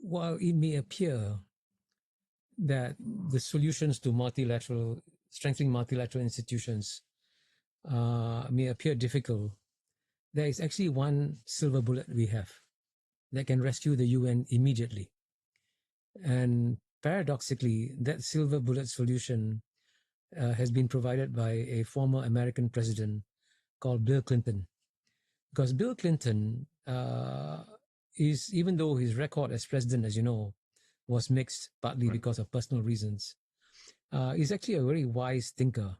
while it may appear that the solutions to strengthening multilateral institutions may appear difficult, there is actually one silver bullet we have that can rescue the UN immediately. And paradoxically, that silver bullet solution has been provided by a former American president called Bill Clinton. Because Bill Clinton is, even though his record as president, as you know, was mixed, partly because of personal reasons, is actually a very wise thinker.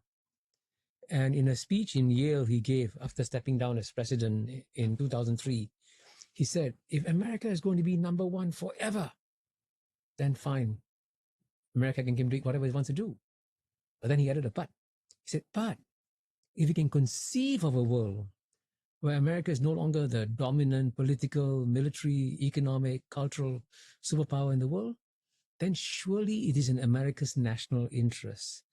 And in a speech in Yale he gave after stepping down as president in 2003, he said, if America is going to be number one forever, then fine. America can do whatever it wants to do. But then he added a but. He said, but if we can conceive of a world where America is no longer the dominant political, military, economic, cultural superpower in the world, then surely it is in America's national interest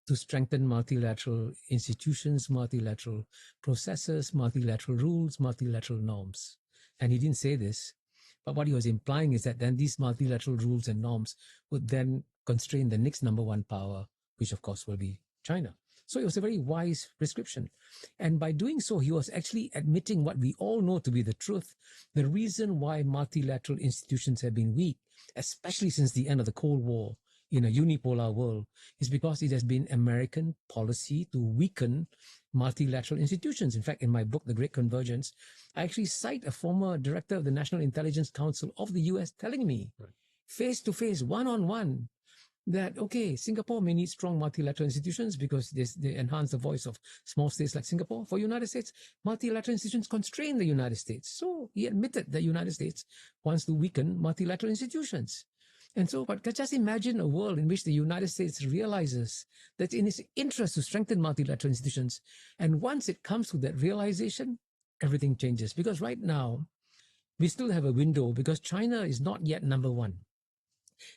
to strengthen multilateral institutions, multilateral processes, multilateral rules, multilateral norms. And he didn't say this, but what he was implying is that then these multilateral rules and norms would then constrain the next number one power, which of course will be China. So it was a very wise prescription. And by doing so, he was actually admitting what we all know to be the truth. The reason why multilateral institutions have been weak, especially since the end of the Cold War in a unipolar world, is because it has been American policy to weaken multilateral institutions. In fact, in my book, The Great Convergence, I actually cite a former director of the National Intelligence Council of the US telling me, face to face, one-on-one, that, okay, Singapore may need strong multilateral institutions because they enhance the voice of small states like Singapore. For United States, multilateral institutions constrain the United States. So he admitted the United States wants to weaken multilateral institutions. And so, but just imagine a world in which the United States realizes that in its interest to strengthen multilateral institutions. And once it comes to that realization, everything changes. Because right now, we still have a window because China is not yet number one.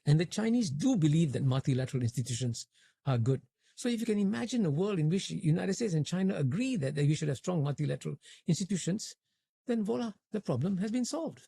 And the Chinese do believe that multilateral institutions are good. So if you can imagine a world in which the United States and China agree that we should have strong multilateral institutions, then voila, the problem has been solved.